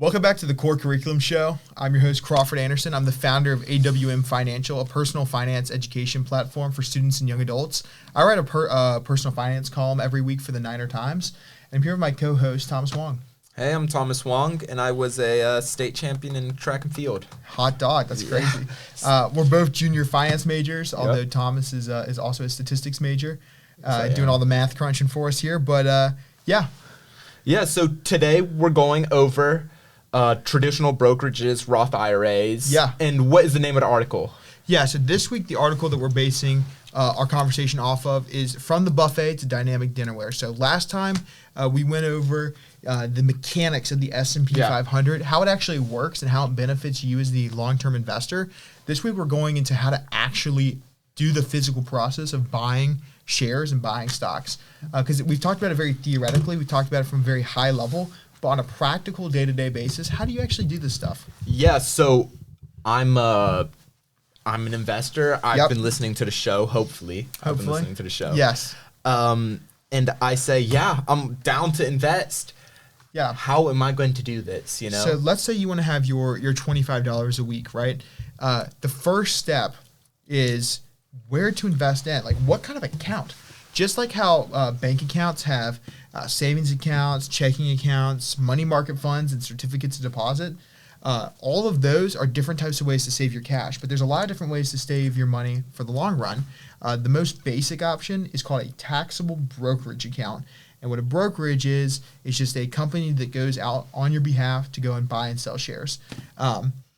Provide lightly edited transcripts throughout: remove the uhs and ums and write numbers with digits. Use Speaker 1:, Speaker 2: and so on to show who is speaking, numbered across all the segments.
Speaker 1: Welcome back to the Core Curriculum Show. I'm your host, Crawford Anderson. I'm the founder of AWM Financial, a personal finance education platform for students and young adults. I write a personal finance column every week for the Niner Times. And I'm here with my co-host, Thomas Wong.
Speaker 2: Hey, I'm Thomas Wong, and I was a state champion in track and field.
Speaker 1: Hot dog. That's crazy. We're both junior finance majors, although Thomas is also a statistics major, doing all the math crunching for us here. But, yeah.
Speaker 2: Yeah, so today we're going over traditional brokerages, Roth IRAs.
Speaker 1: Yeah.
Speaker 2: And what is the name of the article?
Speaker 1: Yeah, so this week the article that we're basing our conversation off of is From the Buffet to Dynamic Dinnerware. So last time we went over the mechanics of the S&P 500, how it actually works and how it benefits you as the long-term investor. This week we're going into how to actually do the physical process of buying shares and buying stocks. Because we've talked about it very theoretically. We talked about it from a very high level. But on a practical day-to-day basis, how do you actually do this stuff?
Speaker 2: Yeah, so I'm an investor. I've been listening to the show, hopefully. I've been listening to the show.
Speaker 1: Yes.
Speaker 2: And I say, I'm down to invest.
Speaker 1: Yeah.
Speaker 2: How am I going to do this, you know?
Speaker 1: So let's say you want to have your $25 a week, right? The first step is where to invest in. Like, what kind of account? Just like how bank accounts have savings accounts, checking accounts, money market funds, and certificates of deposit, all of those are different types of ways to save your cash. But there's a lot of different ways to save your money for the long run. The most basic option is called a taxable brokerage account. And what a brokerage is just a company that goes out on your behalf to go and buy and sell shares.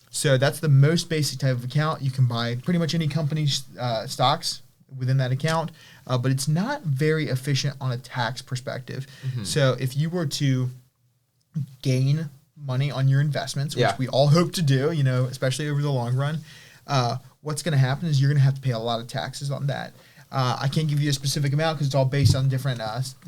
Speaker 1: So that's the most basic type of account. You can buy pretty much any company's stocks within that account, but it's not very efficient on a tax perspective. Mm-hmm. So if you were to gain money on your investments, which we all hope to do, especially over the long run, what's going to happen is you're going to have to pay a lot of taxes on that. I can't give you a specific amount because it's all based on different,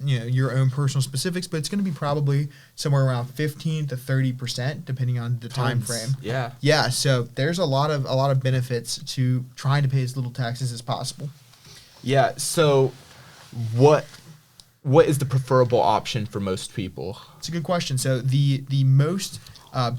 Speaker 1: your own personal specifics, but it's going to be probably somewhere around 15 to 30%, depending on the time frame.
Speaker 2: Yeah.
Speaker 1: Yeah. So there's a lot of benefits to trying to pay as little taxes as possible.
Speaker 2: Yeah. So, what is the preferable option for most people?
Speaker 1: It's a good question. So the most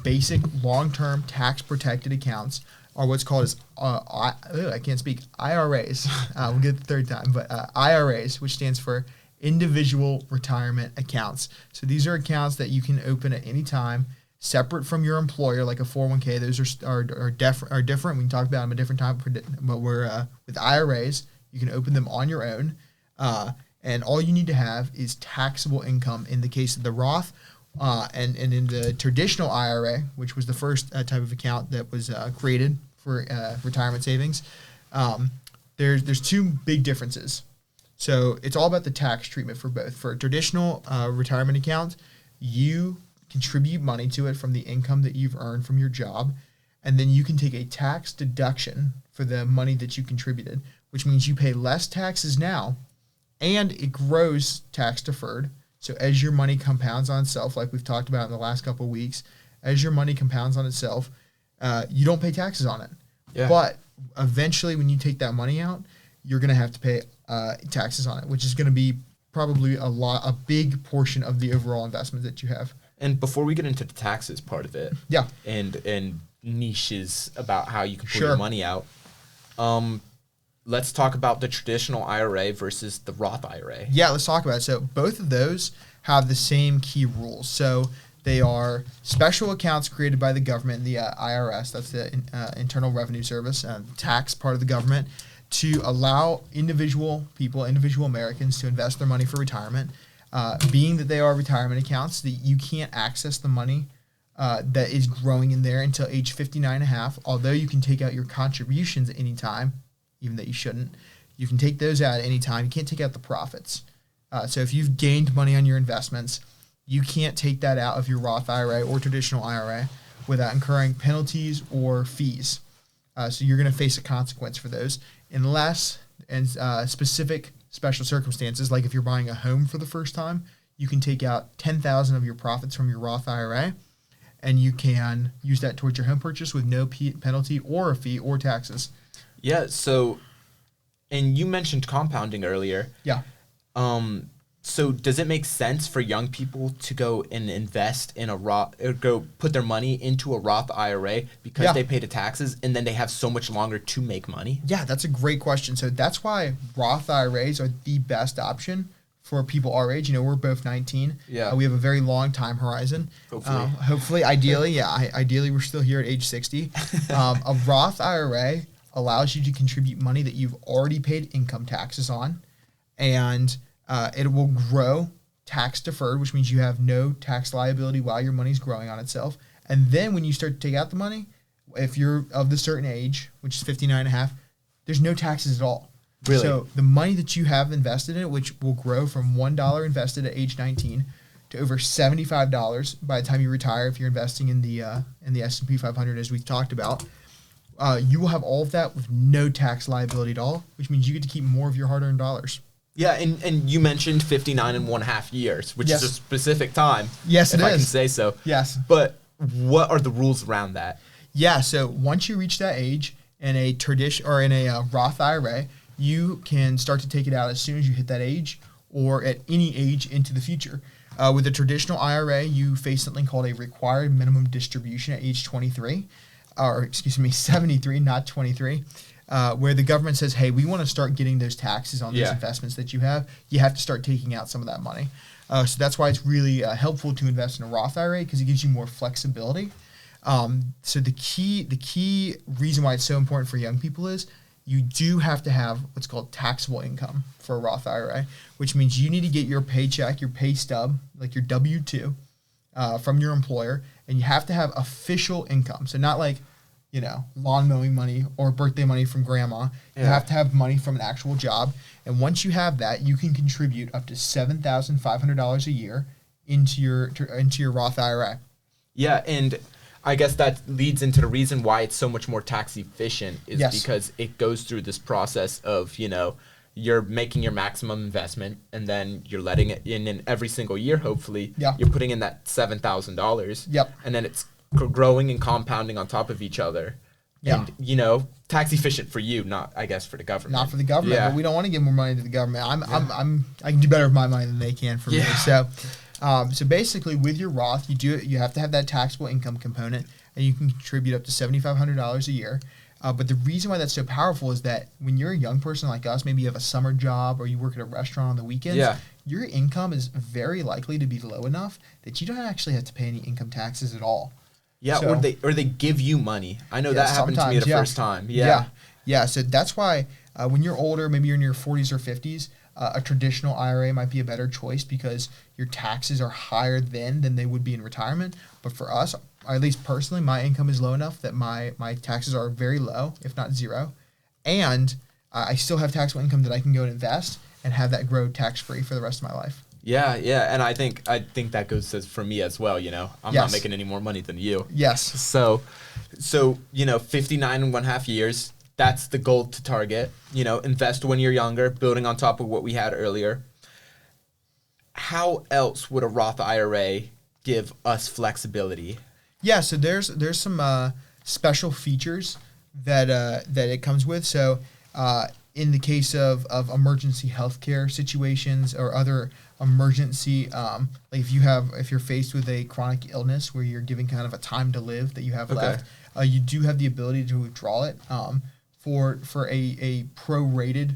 Speaker 1: basic long-term tax-protected accounts are what's called as IRAs. We'll get it the third time, but IRAs, which stands for Individual Retirement Accounts. So these are accounts that you can open at any time, separate from your employer, like a 401k. Those are different. We can talk about them a different time, but with IRAs, you can open them on your own, and all you need to have is taxable income. In the case of the Roth, and in the traditional IRA, which was the first type of account that was created for retirement savings, there's two big differences. So it's all about the tax treatment for both. For a traditional retirement account, you contribute money to it from the income that you've earned from your job, and then you can take a tax deduction for the money that you contributed, which means you pay less taxes now, and it grows tax deferred. So as your money compounds on itself, like we've talked about in the last couple of weeks, as your money compounds on itself, you don't pay taxes on it. Yeah. But eventually when you take that money out, you're going to have to pay taxes on it, which is going to be probably a big portion of the overall investment that you have.
Speaker 2: And before we get into the taxes part of it, and niches about how you can pull your money out, let's talk about the traditional IRA versus the Roth IRA.
Speaker 1: Yeah, let's talk about it. So both of those have the same key rules. So they are special accounts created by the government, the IRS, that's the Internal Revenue Service, tax part of the government, to allow individual Americans to invest their money for retirement. Being that they are retirement accounts, that you can't access the money that is growing in there until age 59 and a half, although you can take out your contributions at any time, even though you shouldn't. You can take those out at any time. You can't take out the profits. So if you've gained money on your investments, you can't take that out of your Roth IRA or traditional IRA without incurring penalties or fees. So you're going to face a consequence for those unless in specific special circumstances, like if you're buying a home for the first time, you can take out $10,000 of your profits from your Roth IRA, and you can use that towards your home purchase with no penalty or a fee or taxes.
Speaker 2: Yeah, so, and you mentioned compounding earlier.
Speaker 1: Yeah.
Speaker 2: So does it make sense for young people to go and invest in a Roth, or go put their money into a Roth IRA because they pay the taxes and then they have so much longer to make money?
Speaker 1: Yeah, that's a great question. So that's why Roth IRAs are the best option for people our age. We're both 19.
Speaker 2: Yeah.
Speaker 1: We have a very long time horizon. Hopefully, ideally, ideally we're still here at age 60. A Roth IRA allows you to contribute money that you've already paid income taxes on, and it will grow tax deferred, which means you have no tax liability while your money's growing on itself. And then when you start to take out the money, if you're of the certain age, which is 59 and a half, there's no taxes at all.
Speaker 2: Really?
Speaker 1: So the money that you have invested in it, which will grow from $1 invested at age 19 to over $75 by the time you retire, if you're investing in the S&P 500, as we've talked about, you will have all of that with no tax liability at all, which means you get to keep more of your hard-earned dollars.
Speaker 2: Yeah, and you mentioned 59 and 1/2 years, which is a specific time.
Speaker 1: Yes, it is.
Speaker 2: If I can say so.
Speaker 1: Yes.
Speaker 2: But what are the rules around that?
Speaker 1: Yeah, so once you reach that age in a tradition or in a Roth IRA, you can start to take it out as soon as you hit that age or at any age into the future. With a traditional IRA, you face something called a required minimum distribution at age 23, or excuse me, 73, not 23. Where the government says, hey, we want to start getting those taxes on those investments that you have. You have to start taking out some of that money. So that's why it's really helpful to invest in a Roth IRA, because it gives you more flexibility. So the key reason why it's so important for young people is you do have to have what's called taxable income for a Roth IRA, which means you need to get your paycheck, your pay stub, like your W-2 from your employer, and you have to have official income. So not like, lawn mowing money or birthday money from grandma. You have to have money from an actual job. And once you have that, you can contribute up to $7,500 a year into your Roth IRA.
Speaker 2: Yeah, and I guess that leads into the reason why it's so much more tax efficient is because it goes through this process of, you're making your maximum investment and then you're letting it in every single year, hopefully.
Speaker 1: Yeah.
Speaker 2: You're putting in that $7,000.
Speaker 1: Yep.
Speaker 2: And then it's growing and compounding on top of each other.
Speaker 1: Yeah.
Speaker 2: And, tax efficient for you, not, I guess, for the government.
Speaker 1: Not for the government, but we don't want to give more money to the government. I can do better with my money than they can for me. So basically with your Roth, you have to have that taxable income component, and you can contribute up to $7,500 a year. But the reason why that's so powerful is that when you're a young person like us, maybe you have a summer job or you work at a restaurant on the weekends, your income is very likely to be low enough that you don't actually have to pay any income taxes at all.
Speaker 2: Yeah, so, or they give you money. I know that happened to me the first time.
Speaker 1: Yeah. So that's why when you're older, maybe you're in your 40s or 50s, a traditional IRA might be a better choice because your taxes are higher then than they would be in retirement. But for us, or at least personally, my income is low enough that my taxes are very low, if not zero. And I still have taxable income that I can go and invest and have that grow tax-free for the rest of my life.
Speaker 2: Yeah, and I think that goes for me as well. I'm not making any more money than you.
Speaker 1: Yes.
Speaker 2: So 59 and 1/2 years. That's the goal to target. Invest when you're younger, building on top of what we had earlier. How else would a Roth IRA give us flexibility?
Speaker 1: Yeah, so there's some special features that it comes with. So in the case of emergency healthcare situations or other emergency, like if you're faced with a chronic illness where you're given kind of a time to live that you have left, you do have the ability to withdraw it for a prorated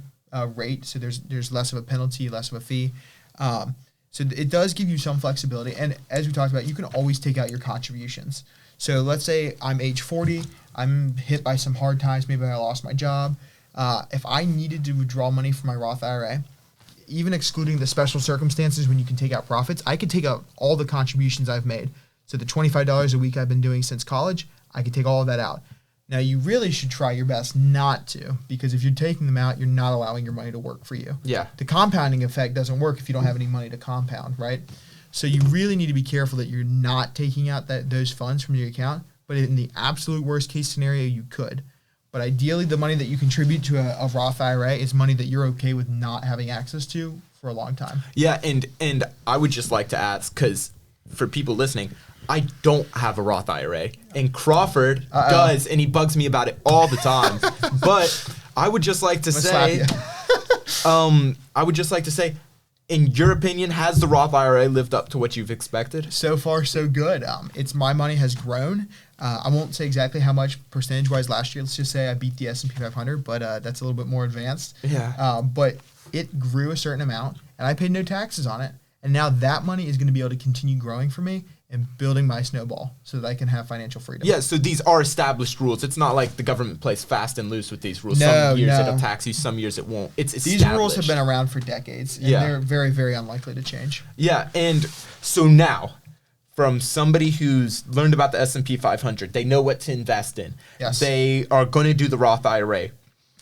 Speaker 1: rate. So there's less of a penalty, less of a fee. So it does give you some flexibility. And as we talked about, you can always take out your contributions. So let's say I'm age 40, I'm hit by some hard times, maybe I lost my job. If I needed to withdraw money from my Roth IRA, even excluding the special circumstances when you can take out profits, I could take out all the contributions I've made. So the $25 a week I've been doing since college, I could take all of that out. Now, you really should try your best not to, because if you're taking them out, you're not allowing your money to work for you.
Speaker 2: Yeah.
Speaker 1: The compounding effect doesn't work if you don't have any money to compound, right? So you really need to be careful that you're not taking out those funds from your account, but in the absolute worst case scenario, you could. But ideally, the money that you contribute to a Roth IRA is money that you're okay with not having access to for a long time.
Speaker 2: Yeah, and I would just like to ask, because for people listening, I don't have a Roth IRA, and Crawford does, and he bugs me about it all the time. But I would just like to say, in your opinion, has the Roth IRA lived up to what you've expected?
Speaker 1: So far, so good. My money has grown. I won't say exactly how much percentage-wise last year. Let's just say I beat the S&P 500, but that's a little bit more advanced.
Speaker 2: Yeah.
Speaker 1: But it grew a certain amount, and I paid no taxes on it. And now that money is going to be able to continue growing for me and building my snowball so that I can have financial freedom.
Speaker 2: Yeah, so these are established rules. It's not like the government plays fast and loose with these rules.
Speaker 1: No,
Speaker 2: some years it'll tax you, some years it won't. It's established.
Speaker 1: These rules have been around for decades, and they're very, very unlikely to change.
Speaker 2: Yeah, and so now, from somebody who's learned about the S&P 500, they know what to invest in.
Speaker 1: Yes.
Speaker 2: They are going to do the Roth IRA.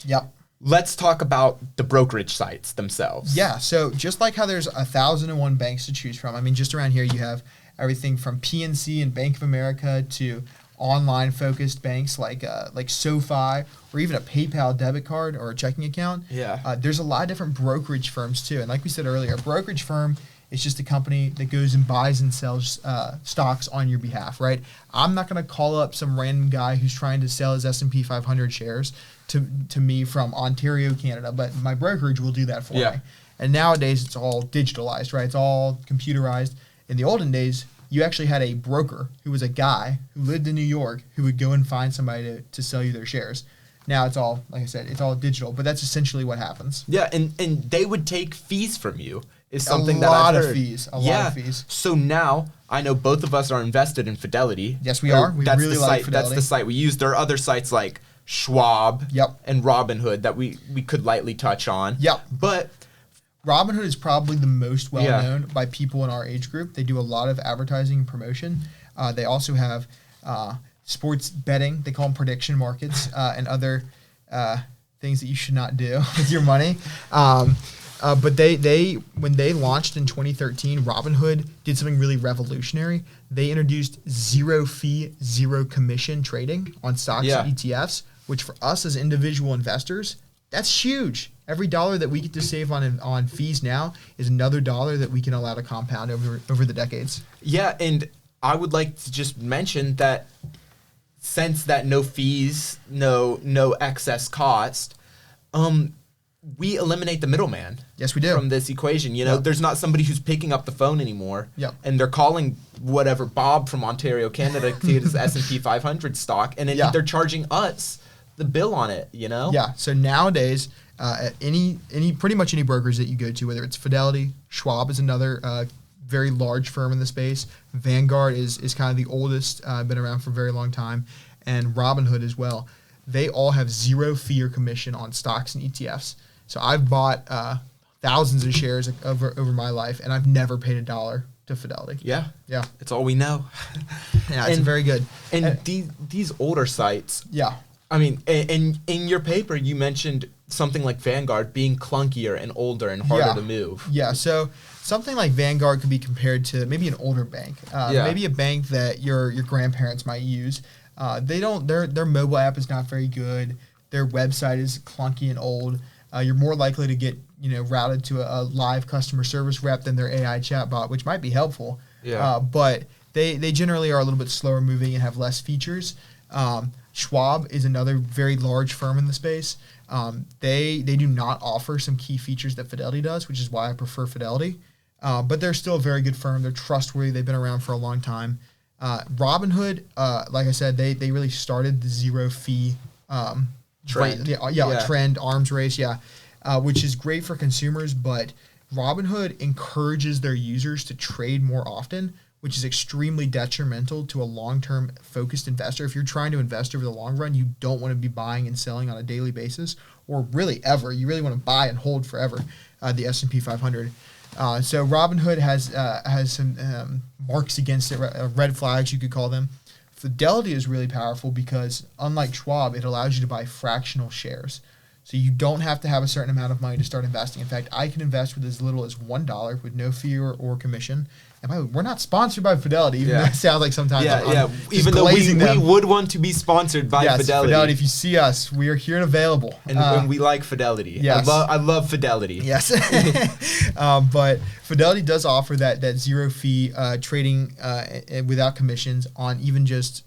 Speaker 1: Yep.
Speaker 2: Let's talk about the brokerage sites themselves.
Speaker 1: Yeah, so just like how there's 1,001 banks to choose from, I mean, just around here you have everything from PNC and Bank of America to online-focused banks like SoFi or even a PayPal debit card or a checking account.
Speaker 2: Yeah.
Speaker 1: There's a lot of different brokerage firms too. And like we said earlier, a brokerage firm is just a company that goes and buys and sells stocks on your behalf, right? I'm not going to call up some random guy who's trying to sell his S&P 500 shares to me from Ontario, Canada, but my brokerage will do that for me. And nowadays it's all digitalized, right? It's all computerized. In the olden days, you actually had a broker who was a guy who lived in New York who would go and find somebody to sell you their shares. Now it's all, like I said, it's all digital, but that's essentially what happens.
Speaker 2: Yeah, and they would take fees from you. Is something
Speaker 1: a
Speaker 2: that
Speaker 1: lot
Speaker 2: I've
Speaker 1: of
Speaker 2: heard.
Speaker 1: fees. A lot of fees.
Speaker 2: So now I know both of us are invested in Fidelity.
Speaker 1: Yes, we are. We really like Fidelity.
Speaker 2: That's the site we use. There are other sites like Schwab and Robinhood that we could lightly touch on.
Speaker 1: Yep.
Speaker 2: But
Speaker 1: Robinhood is probably the most well-known by people in our age group. They do a lot of advertising and promotion. They also have sports betting. They call them prediction markets and other things that you should not do with your money. But they when they launched in 2013, Robinhood did something really revolutionary. They introduced zero fee, zero commission trading on stocks and ETFs, which for us as individual investors, that's huge. Every dollar that we get to save on fees now is another dollar that we can allow to compound over the decades.
Speaker 2: Yeah, and I would like to just mention that since that no fees, no excess cost, we eliminate the middleman.
Speaker 1: Yes, we do.
Speaker 2: From this equation. You know, there's not somebody who's picking up the phone anymore.
Speaker 1: Yep.
Speaker 2: And they're calling whatever Bob from Ontario, Canada to get his S&P 500 stock, and they're charging us the bill on it, you know?
Speaker 1: Yeah. So nowadays, at pretty much any brokers that you go to, whether it's Fidelity, Schwab is another very large firm in the space. Vanguard is kind of the oldest, been around for a very long time, and Robinhood as well. They all have zero fee or commission on stocks and ETFs. So I've bought thousands of shares over my life, and I've never paid a dollar to Fidelity.
Speaker 2: Yeah.
Speaker 1: Yeah.
Speaker 2: It's all we know.
Speaker 1: Yeah, it's very good.
Speaker 2: And these older sites.
Speaker 1: Yeah.
Speaker 2: I mean, and in your paper, you mentioned something like Vanguard being clunkier and older and harder to move.
Speaker 1: Yeah, so something like Vanguard could be compared to maybe an older bank. Maybe a bank that your grandparents might use. Their mobile app is not very good. Their website is clunky and old. You're more likely to get routed to a live customer service rep than their AI chatbot, which might be helpful.
Speaker 2: Yeah.
Speaker 1: But they generally are a little bit slower moving and have less features. Schwab is another very large firm in the space. They do not offer some key features that Fidelity does, which is why I prefer Fidelity. But they're still a very good firm. They're trustworthy. They've been around for a long time. Robinhood, like I said, they really started the zero fee
Speaker 2: trend.
Speaker 1: Trend, arms race, which is great for consumers. But Robinhood encourages their users to trade more often, which is extremely detrimental to a long-term focused investor. If you're trying to invest over the long run, you don't want to be buying and selling on a daily basis, or really ever. You really want to buy and hold forever the S&P 500. So Robinhood has some marks against it, red flags you could call them. Fidelity is really powerful because, unlike Schwab, it allows you to buy fractional shares. So you don't have to have a certain amount of money to start investing. In fact, I can invest with as little as $1 with no fee or commission. And by the way, we're not sponsored by Fidelity, even though it sounds like sometimes
Speaker 2: even though we would want to be sponsored by Fidelity.
Speaker 1: If you see us, we are here and available.
Speaker 2: And we like Fidelity.
Speaker 1: Yes.
Speaker 2: I love Fidelity.
Speaker 1: Yes. But Fidelity does offer that zero fee trading without commissions on even just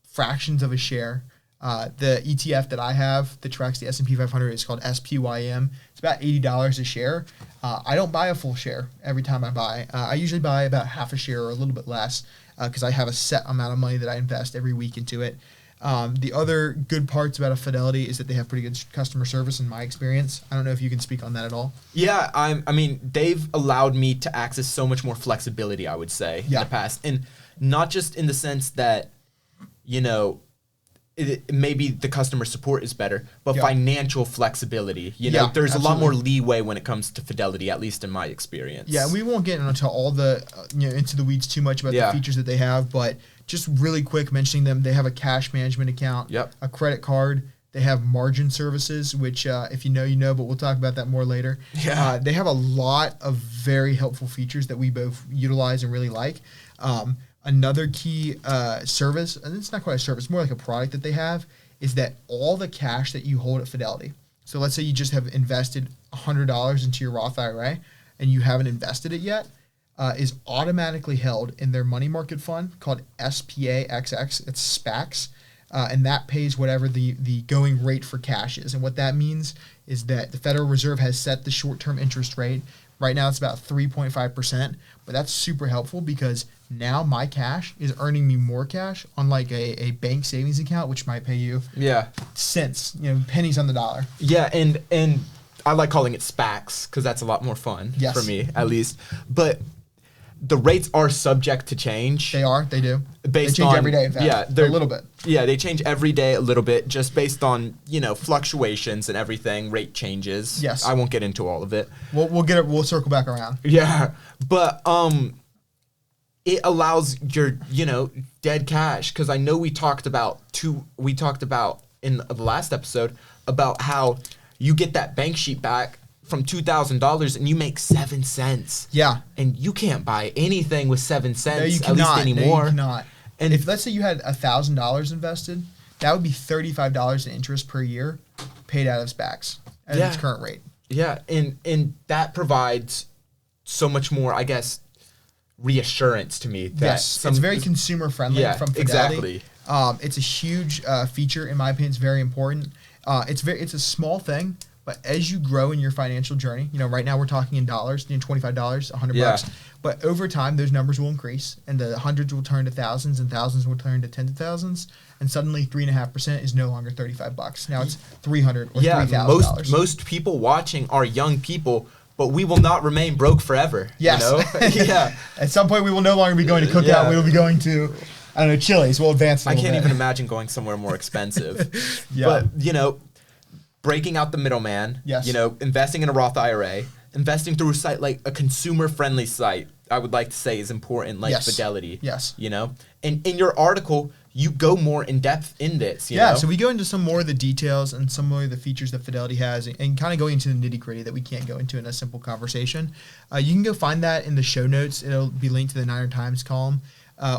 Speaker 1: fractions of a share. The ETF that I have that tracks the S&P 500 is called SPYM. It's about $80 a share. I don't buy a full share every time I buy. I usually buy about half a share or a little bit less because I have a set amount of money that I invest every week into it. The other good parts about a Fidelity is that they have pretty good customer service in my experience. I don't know if you can speak on that at all.
Speaker 2: Yeah, I mean, they've allowed me to access so much more flexibility, I would say, in the past. And not just in the sense that, you know, maybe the customer support is better, but financial flexibility. You know, there's a lot more leeway when it comes to Fidelity, at least in my experience.
Speaker 1: Yeah, we won't get into all the into the weeds too much about the features that they have, but just really quick mentioning them, they have a cash management account, a credit card. They have margin services, which if you know, you know, but we'll talk about that more later. Yeah. They have a lot of very helpful features that we both utilize and really like. Another key service, and it's not quite a service, more like a product that they have, is that all the cash that you hold at Fidelity. So let's say you just have invested $100 into your Roth IRA and you haven't invested it yet, is automatically held in their money market fund called SPAXX. It's SPAX. And that pays whatever the going rate for cash is. And what that means is that the Federal Reserve has set the short-term interest rate. Right now it's about 3.5%, but that's super helpful because now my cash is earning me more cash, unlike a bank savings account, which might pay you cents, pennies on the dollar.
Speaker 2: Yeah, and I like calling it SPACs because that's a lot more fun for me, at least. But the rates are subject to change.
Speaker 1: They are. They do. They change every day, in fact. A little bit.
Speaker 2: Yeah, they change every day a little bit just based on, fluctuations and everything, rate changes.
Speaker 1: Yes.
Speaker 2: I won't get into all of it.
Speaker 1: We'll circle back around.
Speaker 2: Yeah. But it allows your, dead cash, because I know we talked about in the last episode about how you get that bank sheet back from $2,000 and you make 7 cents.
Speaker 1: Yeah.
Speaker 2: And you can't buy anything with 7 cents,
Speaker 1: no, you cannot,
Speaker 2: at least anymore.
Speaker 1: No, you cannot. And if let's say you had $1,000 invested, that would be $35 in interest per year paid out of SPACs at its current rate.
Speaker 2: Yeah, and that provides so much more, I guess, reassurance to me. That
Speaker 1: yes, it's very consumer friendly from Fidelity.
Speaker 2: Exactly.
Speaker 1: It's a huge feature, in my opinion. It's very important. It's a small thing, but as you grow in your financial journey, right now we're talking in dollars, $25, $100. But over time, those numbers will increase, and the hundreds will turn to thousands, and thousands will turn to tens of thousands, and suddenly 3.5% is no longer $35. Now it's $300 or $3,000.
Speaker 2: Most people watching are young people, but we will not remain broke forever.
Speaker 1: Yes.
Speaker 2: Yeah.
Speaker 1: At some point, we will no longer be going to Cookout. We will be going to, I don't know, Chili's. We'll advance a little bit.
Speaker 2: I can't even imagine going somewhere more expensive. But, breaking out the middleman, investing in a Roth IRA, investing through a site like a consumer-friendly site, I would like to say is important, like Fidelity.
Speaker 1: Yes.
Speaker 2: And in your article, you go more in depth in this. You know?
Speaker 1: So we go into some more of the details and some more of the features that Fidelity has, and kind of going into the nitty-gritty that we can't go into in a simple conversation. You can go find that in the show notes. It'll be linked to the Niner Times column.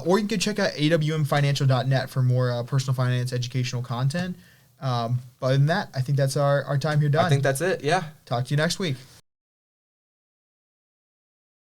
Speaker 1: Or you can check out awmfinancial.net for more personal finance educational content. But other than that, I think that's our time here done.
Speaker 2: I think that's it, yeah.
Speaker 1: Talk to you next week.